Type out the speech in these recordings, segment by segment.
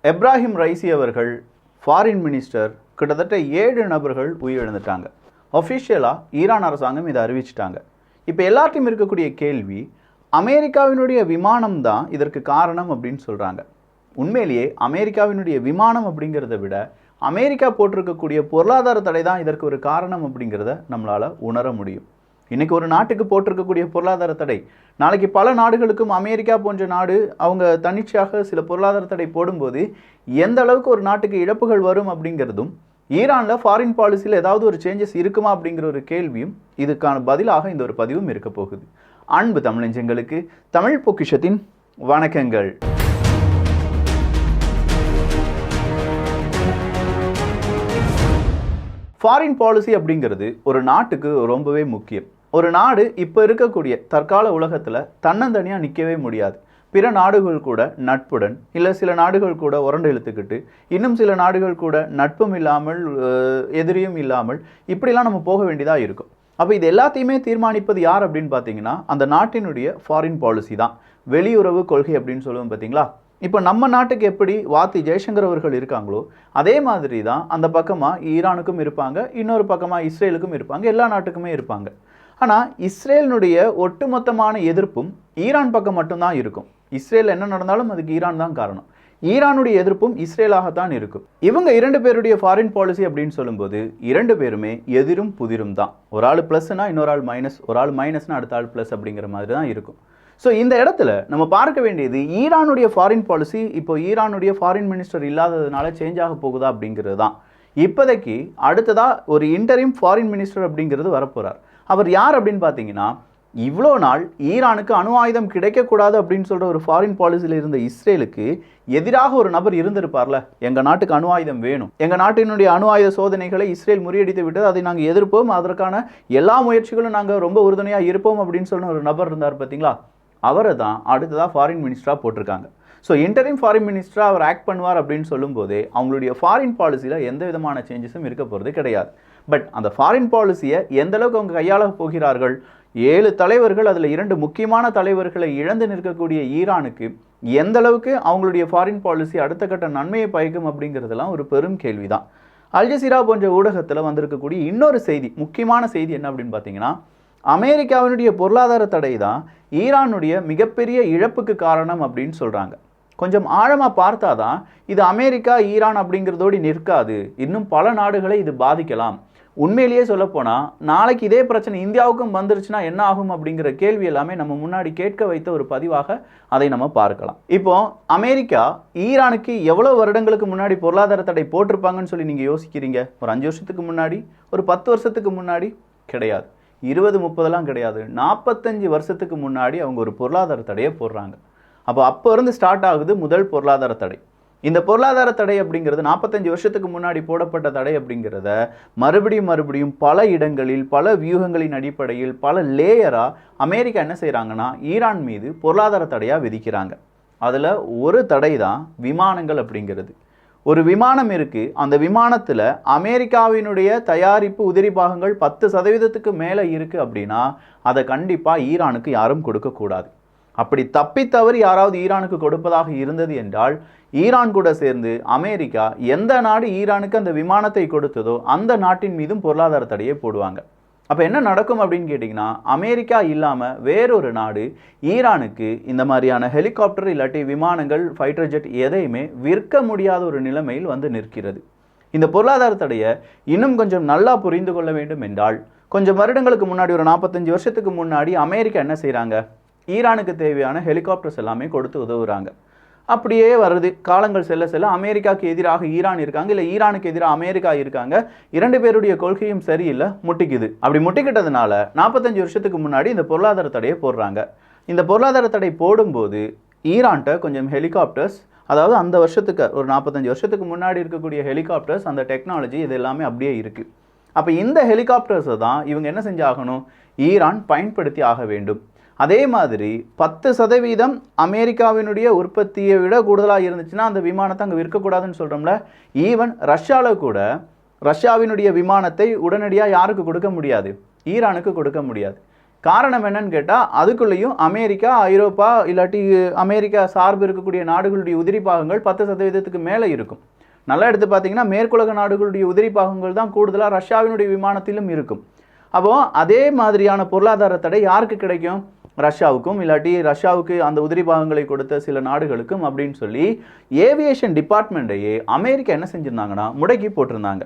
Ephraim Raisi அவர்கள் foreign minister கிட்டத்தட்ட 7 நபர்கள் உயிரிழந்துட்டாங்க. ஒஃபிஷியலாக ஈரான் அரசாங்கம் இதை அறிவிச்சிட்டாங்க. இப்போ எல்லாத்தையும் இருக்கக்கூடிய கேள்வி, அமெரிக்காவினுடைய விமானம் தான் இதற்கு காரணம் அப்படின்னு சொல்கிறாங்க. உண்மையிலேயே அமெரிக்காவினுடைய விமானம் அப்படிங்கிறத விட அமெரிக்கா போட்டிருக்கக்கூடிய பொருளாதார தடை தான் இதற்கு ஒரு காரணம் அப்படிங்கிறத நம்மளால் உணர முடியும். இன்றைக்கி ஒரு நாட்டுக்கு போட்டிருக்கக்கூடிய பொருளாதார தடை நாளைக்கு பல நாடுகளுக்கும் அமெரிக்கா போன்ற நாடு அவங்க தன்னிச்சையாக சில பொருளாதார தடை போடும்போது எந்த அளவுக்கு ஒரு நாட்டுக்கு இழப்புகள் வரும் அப்படிங்கிறதும், ஈரானில் ஃபாரின் பாலிசியில் ஏதாவது ஒரு சேஞ்சஸ் இருக்குமா அப்படிங்கிற ஒரு கேள்வியும் இதுக்கான பதிலாக இந்த ஒரு பதிவும் இருக்க போகுது. அன்பு தமிழஞ்சங்களுக்கு தமிழ் பொக்கிஷத்தின் வணக்கங்கள். ஃபாரின் பாலிசி அப்படிங்கிறது ஒரு நாட்டுக்கு ரொம்பவே முக்கியம். ஒரு நாடு இப்போ இருக்கக்கூடிய தற்கால உலகத்தில் தன்னந்தனியாக நிற்கவே முடியாது. பிற நாடுகள் கூட நட்புடன், இல்லை சில நாடுகள் கூட உரண்டு இழுத்துக்கிட்டு, இன்னும் சில நாடுகள் கூட நட்பும் இல்லாமல் எதிரியும் இல்லாமல் இப்படிலாம் நம்ம போக வேண்டியதாக இருக்கும். அப்போ இது எல்லாத்தையுமே தீர்மானிப்பது யார் அப்படின்னு பார்த்தீங்கன்னா அந்த நாட்டினுடைய ஃபாரின் பாலிசி தான், வெளியுறவு கொள்கை அப்படின்னு சொல்லுவோம் பார்த்தீங்களா. இப்போ நம்ம நாட்டுக்கு எப்படி வாத்தி ஜெய்சங்கர் அவர்கள் இருக்காங்களோ அதே மாதிரி தான் அந்த பக்கமாக ஈரானுக்கும் இருப்பாங்க, இன்னொரு பக்கமாக இஸ்ரேலுக்கும் இருப்பாங்க, எல்லா நாட்டுக்குமே இருப்பாங்க. ஆனால் இஸ்ரேலினுடைய ஒட்டுமொத்தமான எதிர்ப்பும் ஈரான் பக்கம் மட்டும்தான் இருக்கும். இஸ்ரேல் என்ன நடந்தாலும் அதுக்கு ஈரான் தான் காரணம். ஈரானுடைய எதிர்ப்பும் இஸ்ரேலாகத்தான் இருக்கும். இவங்க 2 பேருடைய ஃபாரின் பாலிசி அப்படின்னு சொல்லும்போது 2 பேருமே எதிரும் புதிரும் தான். ஒரு ஆள் ப்ளஸ்னா இன்னொரு ஆள் மைனஸ், ஒரு ஆள் மைனஸ்னா அடுத்த ஆள் ப்ளஸ் அப்படிங்கிற மாதிரி தான் இருக்கும். ஸோ இந்த இடத்துல நம்ம பார்க்க வேண்டியது, ஈரானுடைய ஃபாரின் பாலிசி இப்போ ஈரானுடைய ஃபாரின் மினிஸ்டர் இல்லாததுனால சேஞ்ச் ஆக போகுதா அப்படிங்கிறது தான். இப்போதைக்கு அடுத்ததாக ஒரு இன்டரிம் ஃபாரின் மினிஸ்டர் அப்படிங்கிறது வரப்போகிறார். அவர் யார் அப்படின்னு பார்த்தீங்கன்னா, இவ்வளோ நாள் ஈரானுக்கு அணு ஆயுதம் கிடைக்கக்கூடாது அப்படின்னு சொல்கிற ஒரு ஃபாரின் பாலிசியில் இருந்த இஸ்ரேலுக்கு எதிராக ஒரு நபர் இருந்திருப்பார்ல, எங்கள் நாட்டுக்கு அணு ஆயுதம் வேணும், எங்கள் நாட்டினுடைய அணு ஆயுத சோதனைகளை இஸ்ரேல் முறியடித்து விட்டது, அதை நாங்கள் எதிர்ப்போம், அதற்கான எல்லா முயற்சிகளும் நாங்கள் ரொம்ப உறுதுணையாக இருப்போம் அப்படின்னு சொன்ன ஒரு நபர் இருந்தார் பார்த்தீங்களா. அவரை தான் அடுத்ததாக ஃபாரின் மினிஸ்டராக போட்டிருக்காங்க. ஸோ இன்டரிம் ஃபாரின் மினிஸ்டராக அவர் ஆக்ட் பண்ணுவார் அப்படின்னு சொல்லும்போதே அவங்களுடைய ஃபாரின் பாலிசியில் எந்த விதமான சேஞ்சஸும் இருக்க போகிறது கிடையாது. பட் அந்த ஃபாரின் பாலிசியை எந்த அளவுக்கு அவங்க கையாள போகிறார்கள், 7 தலைவர்கள், அதில் 2 முக்கியமான தலைவர்களை இழந்து நிற்கக்கூடிய ஈரானுக்கு எந்த அளவுக்கு அவங்களுடைய ஃபாரின் பாலிசி அடுத்த கட்ட நன்மையை பயக்கும் அப்படிங்கிறதெல்லாம் ஒரு பெரும் கேள்வி தான். அல் ஜசீரா போன்ற ஊடகத்தில் வந்திருக்கக்கூடிய இன்னொரு செய்தி, முக்கியமான செய்தி என்ன அப்படின்னு பார்த்தீங்கன்னா, அமெரிக்காவினுடைய பொருளாதார தடை தான் ஈரானுடைய மிகப்பெரிய இழப்புக்கு காரணம் அப்படின்னு சொல்கிறாங்க. கொஞ்சம் ஆழமாக பார்த்தா தான் இது அமெரிக்கா ஈரான் அப்படிங்கிறதோடு நிற்காது, இன்னும் பல நாடுகளை இது பாதிக்கலாம். உண்மையிலேயே சொல்லப்போனால் நாளைக்கு இதே பிரச்சனை இந்தியாவுக்கும் வந்துருச்சுன்னா என்ன ஆகும் அப்படிங்கிற கேள்வி எல்லாமே நம்ம முன்னாடி கேட்க வைத்த ஒரு பதிவாக அதை நம்ம பார்க்கலாம். இப்போ அமெரிக்கா ஈரானுக்கு எவ்வளோ வருடங்களுக்கு முன்னாடி பொருளாதார தடை போட்டிருப்பாங்கன்னு சொல்லி நீங்கள் யோசிக்கிறீங்க? ஒரு 5 வருஷத்துக்கு முன்னாடி, ஒரு 10 வருஷத்துக்கு முன்னாடி? கிடையாது. 20-30 கிடையாது, 45 வருஷத்துக்கு முன்னாடி அவங்க ஒரு பொருளாதார தடையை போடுறாங்க. அப்போ இருந்து ஸ்டார்ட் ஆகுது முதல் பொருளாதார தடை. இந்த பொருளாதார தடை அப்படிங்கிறது 45 வருஷத்துக்கு முன்னாடி போடப்பட்ட தடை அப்படிங்கிறத மறுபடியும் பல இடங்களில் பல வியூகங்களின் அடிப்படையில் பல லேயராக அமெரிக்கா என்ன செய்கிறாங்கன்னா ஈரான் மீது பொருளாதார தடையாக விதிக்கிறாங்க. அதில் ஒரு தடை தான் விமானங்கள் அப்படிங்கிறது. ஒரு விமானம் இருக்குது, அந்த விமானத்தில் அமெரிக்காவினுடைய தயாரிப்பு உதிரி பாகங்கள் 10% மேலே இருக்குது அப்படின்னா அதை கண்டிப்பாக ஈரானுக்கு யாரும் கொடுக்கக்கூடாது. அப்படி தப்பித்தவறி யாராவது ஈரானுக்கு கொடுப்பதாக இருந்தது என்றால் ஈரான் கூட சேர்ந்து அமெரிக்கா எந்த நாடு ஈரானுக்கு அந்த விமானத்தை கொடுத்ததோ அந்த நாட்டின் மீதும் பொருளாதார தடையை போடுவாங்க. அப்போ என்ன நடக்கும் அப்படின்னு கேட்டிங்கன்னா, அமெரிக்கா இல்லாமல் வேறொரு நாடு ஈரானுக்கு இந்த மாதிரியான ஹெலிகாப்டர் இல்லாட்டி விமானங்கள், ஃபைட்டர் ஜெட் எதையுமே விற்க முடியாத ஒரு நிலைமையில் வந்து நிற்கிறது. இந்த பொருளாதார தடையை இன்னும் கொஞ்சம் நல்லா புரிந்து கொள்ள வேண்டும் என்றால், கொஞ்சம் வருடங்களுக்கு முன்னாடி, ஒரு 45 வருஷத்துக்கு முன்னாடி அமெரிக்கா என்ன செய்கிறாங்க, ஈரானுக்கு தேவையான ஹெலிகாப்டர்ஸ் எல்லாமே கொடுத்து உதவுறாங்க. அப்படியே வருது, காலங்கள் செல்ல செல்ல அமெரிக்காவுக்கு எதிராக ஈரான் இருக்காங்க, இல்லை ஈரானுக்கு எதிராக அமெரிக்கா இருக்காங்க. 2 பேருடைய கொள்கையும் சரியில்லை, முட்டிக்குது. அப்படி முட்டிக்கிட்டதுனால 45 வருஷத்துக்கு முன்னாடி இந்த பொருளாதார தடையை போடுறாங்க. இந்த பொருளாதார தடை போடும்போது ஈரான்கிட்ட கொஞ்சம் ஹெலிகாப்டர்ஸ், அதாவது அந்த வருஷத்துக்கு ஒரு 45 வருஷத்துக்கு முன்னாடி இருக்கக்கூடிய ஹெலிகாப்டர்ஸ், அந்த டெக்னாலஜி இது எல்லாமே அப்படியே இருக்குது. அப்போ இந்த ஹெலிகாப்டர்ஸை தான் இவங்க என்ன செஞ்சாகணும், ஈரான் பயன்படுத்தி ஆக வேண்டும். அதே மாதிரி 10% அமெரிக்காவினுடைய உற்பத்தியை விட கூடுதலாக இருந்துச்சுன்னா அந்த விமானத்தை அங்கே விற்கக்கூடாதுன்னு சொல்கிறோம்ல. ஈவன் ரஷ்யாவில் கூட ரஷ்யாவினுடைய விமானத்தை உடனடியாக யாருக்கு கொடுக்க முடியாது, ஈரானுக்கு கொடுக்க முடியாது. காரணம் என்னன்னு கேட்டால் அதுக்குள்ளேயும் அமெரிக்கா, ஐரோப்பா இல்லாட்டி அமெரிக்கா சார்பு இருக்கக்கூடிய நாடுகளுடைய உதிரி பாகங்கள் 10% மேலே இருக்கும். நல்லா எடுத்து பார்த்தீங்கன்னா மேற்குலக நாடுகளுடைய உதிரி பாகங்கள் தான் கூடுதலாக ரஷ்யாவினுடைய விமானத்திலும் இருக்கும். அப்போ அதே மாதிரியான பொருளாதார தடை யாருக்கு கிடைக்கும்? ரஷ்யாவுக்கும் இல்லாட்டி ரஷ்யாவுக்கு அந்த உதிரி பாகங்களை கொடுத்த சில நாடுகளுக்கும் அப்படின்னு சொல்லி ஏவியேஷன் டிபார்ட்மெண்ட்டையே அமெரிக்கா என்ன செஞ்சிருந்தாங்கன்னா முடக்கி போட்டிருந்தாங்க.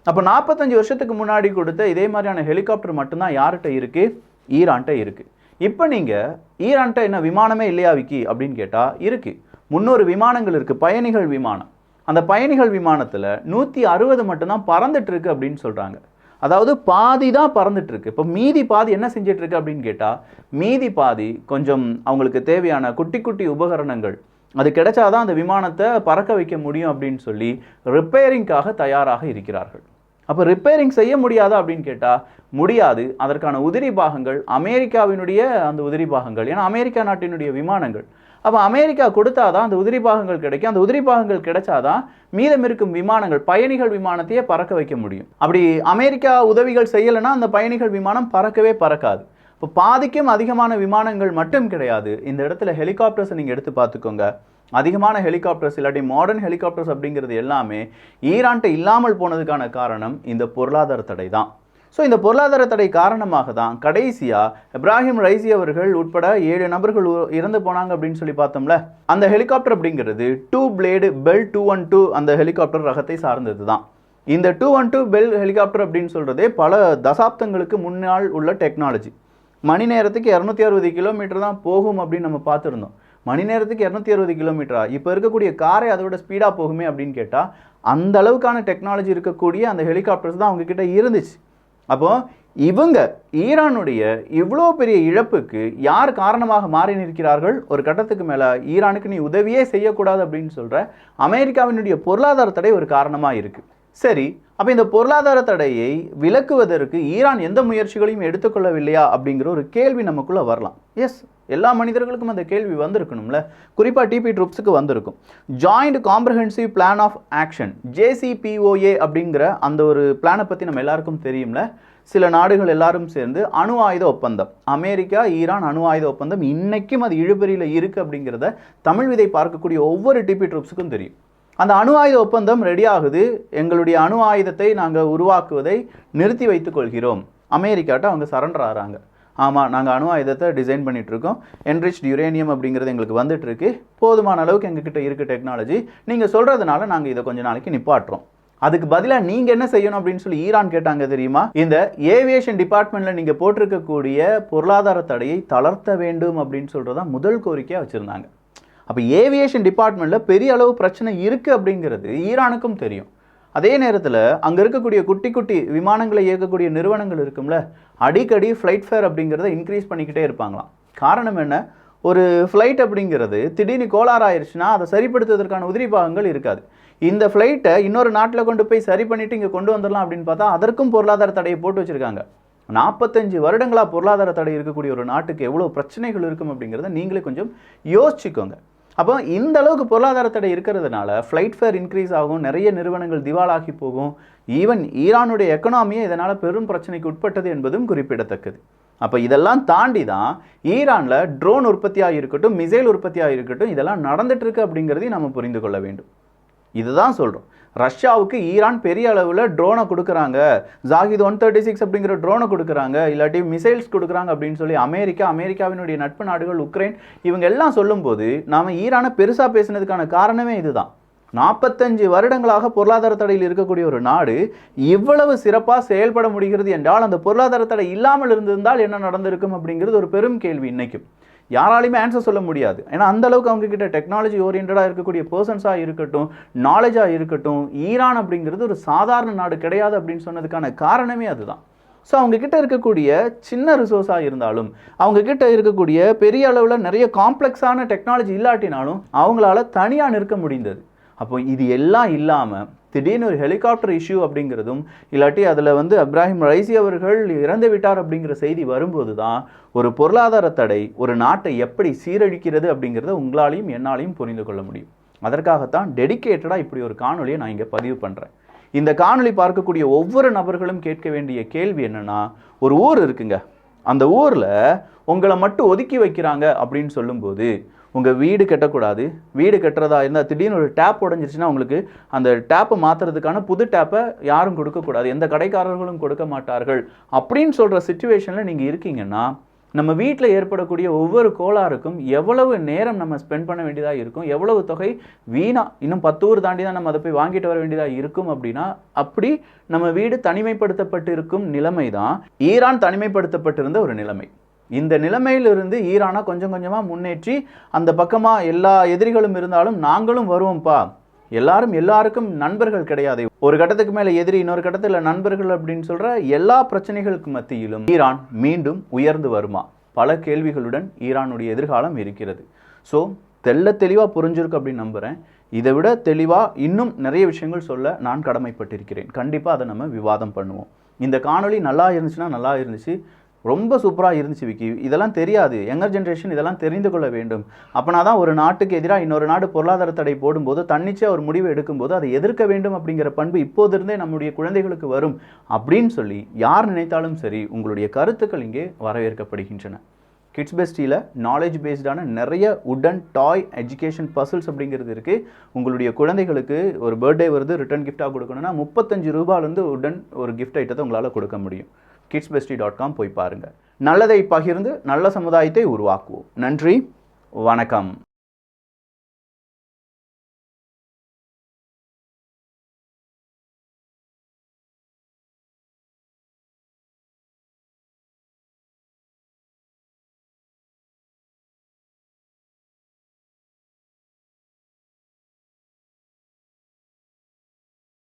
அப்போ 45 வருஷத்துக்கு முன்னாடி கொடுத்த இதே மாதிரியான ஹெலிகாப்டர் மட்டும்தான் யார்கிட்ட இருக்குது? ஈரான்கிட்ட இருக்குது. இப்போ நீங்கள் ஈரான்கிட்ட என்ன விமானமே இல்லையா விக்கி அப்படின்னு கேட்டால் இருக்குது. 300 விமானங்கள் இருக்குது, பயணிகள் விமானம். அந்த பயணிகள் விமானத்தில் 160 மட்டும்தான் பறந்துட்டு இருக்கு அப்படின்னு சொல்கிறாங்க. அதாவது பாதி தான் பறந்துட்டு இருக்கு. இப்போ மீதி பாதி என்ன செஞ்சிட்டு இருக்கு அப்படின்னு கேட்டால், மீதி பாதி கொஞ்சம் அவங்களுக்கு தேவையான குட்டி குட்டி உபகரணங்கள் அது கிடைச்சாதான் அந்த விமானத்தை பறக்க வைக்க முடியும் அப்படின்னு சொல்லி ரிப்பேரிங்காக தயாராக இருக்கிறார்கள். அப்போ ரிப்பேரிங் செய்ய முடியாதா அப்படின்னு கேட்டால் முடியாது. அதற்கான உதிரி பாகங்கள் அமெரிக்காவினுடைய அந்த உதிரி பாகங்கள், ஏன்னா அமெரிக்கா நாட்டினுடைய விமானங்கள். அப்போ அமெரிக்கா கொடுத்தாதான் அந்த உதிரி பாகங்கள் கிடைக்கும். அந்த உதிரி பாகங்கள் கிடைச்சாதான் மீதம் இருக்கும் விமானங்கள், பயணிகள் விமானத்தையே பறக்க வைக்க முடியும். அப்படி அமெரிக்கா உதவிகள் செய்யலைன்னா அந்த பயணிகள் விமானம் பறக்கவே பறக்காது. இப்போ பாதிக்கும் அதிகமான விமானங்கள் மட்டும் கிடையாது. இந்த இடத்துல ஹெலிகாப்டர்ஸை நீங்கள் எடுத்து பார்த்துக்கோங்க. அதிகமான ஹெலிகாப்டர்ஸ் இல்லாட்டி மாடர்ன் ஹெலிகாப்டர்ஸ் அப்படிங்கிறது எல்லாமே ஈரான்கிட்ட இல்லாமல் போனதுக்கான காரணம் இந்த பொருளாதார தடை தான். ஸோ இந்த பொருளாதார தடை காரணமாக தான் கடைசியாக இப்ராஹிம் ரைசி அவர்கள் உட்பட 7 நபர்கள் இறந்து போனாங்க அப்படின்னு சொல்லி பார்த்தோம்ல. அந்த ஹெலிகாப்டர் அப்படிங்கிறது 2 பிளேடு பெல் 212 அந்த ஹெலிகாப்டர் ரகத்தை சார்ந்தது தான். இந்த 212 பெல் ஹெலிகாப்டர் அப்படின்னு சொல்கிறதே பல தசாப்தங்களுக்கு முன்னால் உள்ள டெக்னாலஜி. மணி நேரத்துக்கு 260 கிலோமீட்டர் தான் போகும் அப்படின்னு நம்ம பார்த்துருந்தோம். மணி நேரத்துக்கு 260 கிலோமீட்டரா? இப்போ இருக்கக்கூடிய காரை அதோட ஸ்பீடாக போகுமே அப்படின்னு கேட்டால் அந்த அளவுக்கான டெக்னாலஜி இருக்கக்கூடிய அந்த ஹெலிகாப்டர்ஸ் தான் அவங்க கிட்ட இருந்துச்சு. அப்போ இவங்க ஈரானுடைய இவ்வளோ பெரிய இழப்புக்கு யார் காரணமாக மாறி நிற்கிறார்கள்? ஒரு கட்டத்துக்கு மேலே ஈரானுக்கு நீ உதவியே செய்யக்கூடாது அப்படின்னு சொல்கிற அமெரிக்காவினுடைய பொருளாதார தடை ஒரு காரணமாக இருக்குது. சரி, அப்போ இந்த பொருளாதார தடையை விலக்குவதற்கு ஈரான் எந்த முயற்சிகளையும் எடுத்துக்கொள்ளவில்லையா அப்படிங்கிற ஒரு கேள்வி நமக்குள்ளே வரலாம். எஸ், எல்லா மனிதர்களுக்கும் அந்த கேள்வி வந்திருக்கணும்ல. குறிப்பாக டிபி ட்ரூப்ஸுக்கு வந்திருக்கும். Joint comprehensive plan of action, JCPOA அப்படிங்கிற அந்த ஒரு பிளானை பற்றி நம்ம எல்லாருக்கும் தெரியும்ல. சில நாடுகள் எல்லாரும் சேர்ந்து அணு ஆயுத ஒப்பந்தம், அமெரிக்கா ஈரான் அணு ஆயுத ஒப்பந்தம் இன்னைக்கும் அது இழுபறியில் இருக்குது அப்படிங்கிறத தமிழ் விதை பார்க்கக்கூடிய ஒவ்வொரு டிபி ட்ரூப்ஸுக்கும் தெரியும். அந்த அணு ஆயுத ஒப்பந்தம் ரெடி ஆகுது. எங்களுடைய அணு ஆயுதத்தை நாங்கள் உருவாக்குவதை நிறுத்தி வைத்துக் கொள்கிறோம். அமெரிக்காட்ட அவங்க சரண்டர் ஆகிறாங்க. ஆமாம், நாங்கள் அணு ஆயுதத்தை டிசைன் பண்ணிகிட்ருக்கோம், என்ரிச்ட் யுரேனியம் அப்படிங்கிறது எங்களுக்கு வந்துட்டுருக்கு, போதுமான அளவுக்கு எங்ககிட்ட இருக்குது டெக்னாலஜி, நீங்கள் சொல்கிறதுனால நாங்கள் இதை கொஞ்சம் நாளைக்கு நிப்பாட்டுறோம். அதுக்கு பதிலாக நீங்கள் என்ன செய்யணும் அப்படின்னு சொல்லி ஈரான் கேட்டாங்க தெரியுமா? இந்த ஏவியேஷன் டிபார்ட்மெண்ட்டில் நீங்கள் போட்டிருக்கக்கூடிய பொருளாதார தடையை தளர்த்த வேண்டும் அப்படின்னு சொல்கிறதான் முதல் கோரிக்கையாக வச்சுருந்தாங்க. அப்போ ஏவியேஷன் டிபார்ட்மெண்ட்டில் பெரிய அளவு பிரச்சனை இருக்குது அப்படிங்கிறது ஈரானுக்கும் தெரியும். அதே நேரத்தில் அங்கே இருக்கக்கூடிய குட்டி குட்டி விமானங்களை இயக்கக்கூடிய நிறுவனங்கள் இருக்கும்ல, அடிக்கடி ஃப்ளைட் ஃபேர் அப்படிங்கிறத இன்க்ரீஸ் பண்ணிக்கிட்டே இருப்பாங்களாம். காரணம் என்ன? ஒரு ஃப்ளைட் அப்படிங்கிறது திடீர்னு கோளாறு ஆயிடுச்சுன்னா அதை சரிப்படுத்துவதற்கான உதிரி பாகங்கள் இருக்காது. இந்த ஃப்ளைட்டை இன்னொரு நாட்டில் கொண்டு போய் சரி பண்ணிவிட்டு இங்கே கொண்டு வந்துடலாம் அப்படின்னு பார்த்தா அதற்கும் பொருளாதார தடையை போட்டு வச்சுருக்காங்க. 45 வருடங்களாக பொருளாதார தடை இருக்கக்கூடிய ஒரு நாட்டுக்கு எவ்வளோ பிரச்சனைகள் இருக்கும் அப்படிங்கிறத நீங்களே கொஞ்சம் யோசிச்சுக்கோங்க. அப்போ இந்த அளவுக்கு பொருளாதார தடை இருக்கிறதுனால ஃப்ளைட் ஃபேர் இன்க்ரீஸ் ஆகும், நிறைய நிறுவனங்கள் திவாலாகி போகும். ஈவன் ஈரானுடைய எக்கனாமியே இதனால் பெரும் பிரச்சனைக்கு உட்பட்டது என்பதும் குறிப்பிடத்தக்கது. அப்போ இதெல்லாம் தாண்டி தான் ஈரானில் ட்ரோன் உற்பத்தியாக இருக்கட்டும், மிசைல் உற்பத்தியாக இருக்கட்டும், இதெல்லாம் நடந்துட்டு இருக்கு அப்படிங்கிறதையும் நம்ம புரிந்து கொள்ள வேண்டும். இதுதான் சொல்கிறோம். ரஷ்யாவுக்கு ஈரான் பெரிய அளவில் ட்ரோனை கொடுக்குறாங்க, ஜாகித் 136 அப்படிங்கிற ட்ரோனை கொடுக்குறாங்க, இல்லாட்டி மிசைல்ஸ் கொடுக்குறாங்க அப்படின்னு சொல்லி அமெரிக்காவினுடைய நட்பு நாடுகள், உக்ரைன், இவங்க எல்லாம் சொல்லும்போது நாம் ஈரானை பெருசாக பேசினதுக்கான காரணமே இதுதான். 45 வருடங்களாக பொருளாதார தடையில் இருக்கக்கூடிய ஒரு நாடு இவ்வளவு சிறப்பாக செயல்பட முடிகிறது என்றால் அந்த பொருளாதார தடை இல்லாமல் இருந்திருந்தால் என்ன நடந்திருக்கும் அப்படிங்கிறது ஒரு பெரும் கேள்வி. இன்னைக்கும் யாராலையுமே ஆன்சர் சொல்ல முடியாது. ஏன்னா அந்த அளவுக்கு அவங்க கிட்ட டெக்னாலஜி ஓரியன்டாக இருக்கக்கூடிய பர்சன்ஸாக இருக்கட்டும், நாலேஜாக இருக்கட்டும், ஈரான் அப்படிங்கிறது ஒரு சாதாரண நாடு கிடையாது அப்படின்னு சொன்னதுக்கான காரணமே அதுதான். ஸோ அவங்கக்கிட்ட இருக்கக்கூடிய சின்ன ரிசோர்ஸாக இருந்தாலும், அவங்கக்கிட்ட இருக்கக்கூடிய பெரிய அளவில் நிறைய காம்ப்ளெக்ஸான டெக்னாலஜி இல்லாட்டினாலும் அவங்களால தனியாக நிற்க முடிந்தது. அப்போ இது எல்லாம் இல்லாமல் திடீர்னு ஒரு ஹெலிகாப்டர் இஷ்யூ அப்படிங்கிறதும், இல்லாட்டி அதில் இப்ராஹிம் ரைசி அவர்கள் இறந்து விட்டார் அப்படிங்கிற செய்தி வரும்போது தான் ஒரு பொருளாதார தடை ஒரு நாட்டை எப்படி சீரழிக்கிறது அப்படிங்கிறத உங்களாலையும் என்னாலையும் புரிந்து கொள்ள முடியும். அதற்காகத்தான் டெடிக்கேட்டடாக இப்படி ஒரு காணொலியை நான் இங்கே பதிவு பண்ணுறேன். இந்த காணொலி பார்க்கக்கூடிய ஒவ்வொரு நபர்களும் கேட்க வேண்டிய கேள்வி என்னென்னா, ஒரு ஊர் இருக்குங்க, அந்த ஊரில் உங்களை மட்டும் ஒதுக்கி வைக்கிறாங்க அப்படின்னு சொல்லும்போது, உங்கள் வீடு கட்டக்கூடாது, வீடு கட்டுறதா இருந்தால் திடீர்னு ஒரு டேப் உடஞ்சிருச்சுன்னா உங்களுக்கு அந்த டேப்பை மாற்றுறதுக்கான புது டேப்பை யாரும் கொடுக்கக்கூடாது, எந்த கடைக்காரர்களும் கொடுக்க மாட்டார்கள் அப்படின்னு சொல்கிற சுச்சுவேஷனில் நீங்கள் இருக்கீங்கன்னா, நம்ம வீட்டில் ஏற்படக்கூடிய ஒவ்வொரு கோளாறுக்கும் எவ்வளவு நேரம் நம்ம ஸ்பெண்ட் பண்ண வேண்டியதாக இருக்கும், எவ்வளவு தொகை வீணாக இன்னும் 10 ஊர் தாண்டி தான் நம்ம அதை போய் வாங்கிட்டு வர வேண்டியதாக இருக்கும் அப்படின்னா, அப்படி நம்ம வீடு தனிமைப்படுத்தப்பட்டு இருக்கும் நிலைமை தான் ஈரான் தனிமைப்படுத்தப்பட்டிருந்த ஒரு நிலைமை. இந்த நிலைமையிலிருந்து ஈரானை கொஞ்சம் கொஞ்சமாக முன்னேற்றி அந்த பக்கமாக எல்லா எதிரிகளும் இருந்தாலும் நாங்களும் வருவோம்ப்பா, எல்லாருக்கும் நண்பர்கள் கிடையாது, ஒரு கட்டத்துக்கு மேலே எதிரி, இன்னொரு கட்டத்தில் நண்பர்கள் அப்படின்னு சொல்கிற எல்லா பிரச்சனைகளுக்கு மத்தியிலும் ஈரான் மீண்டும் உயர்ந்து வருமா? பல கேள்விகளுடன் ஈரானுடைய எதிர்காலம் இருக்கிறது. ஸோ தெளிவாக புரிஞ்சிருக்கு அப்படின்னு நம்புகிறேன். இதை விட தெளிவாக இன்னும் நிறைய விஷயங்கள் சொல்ல நான் கடமைப்பட்டிருக்கிறேன். கண்டிப்பாக அதை நம்ம விவாதம் பண்ணுவோம். இந்த காணொளி நல்லா இருந்துச்சுன்னா நல்லா இருந்துச்சு, ரொம்ப சூப்பராக இருந்துச்சு விக்கி, இதெல்லாம் தெரியாது, யங்கர் ஜென்ரேஷன் இதெல்லாம் தெரிந்து கொள்ள வேண்டும். அப்போனா தான் ஒரு நாட்டுக்கு எதிராக இன்னொரு நாடு பொருளாதார தடை போடும்போது தன்னிச்சையாக ஒரு முடிவு எடுக்கும்போது அதை எதிர்க்க வேண்டும் அப்படிங்கிற பண்பு இப்போதிருந்தே நம்முடைய குழந்தைகளுக்கு வரும் அப்படின்னு சொல்லி யார் நினைத்தாலும் சரி, உங்களுடைய கருத்துக்கள் இங்கே வரவேற்கப்படுகின்றன. கிட்ஸ் பெஸ்டியில் நாலேஜ் பேஸ்டான நிறைய உடன் டாய் எஜுகேஷன் பசில்ஸ் அப்படிங்கிறது இருக்குது. உங்களுடைய குழந்தைகளுக்கு ஒரு பர்த்டே வருது, ரிட்டர்ன் கிஃப்டாக கொடுக்கணும்னா 35 ரூபாயிலேருந்து உடன் ஒரு கிஃப்ட் ஐட்டத்தை உங்களால் கொடுக்க முடியும். kidsbestie.com போய் பாருங்கள். நல்லதை பகிர்ந்து நல்ல சமுதாயத்தை உருவாக்குவோம். நன்றி, வணக்கம்.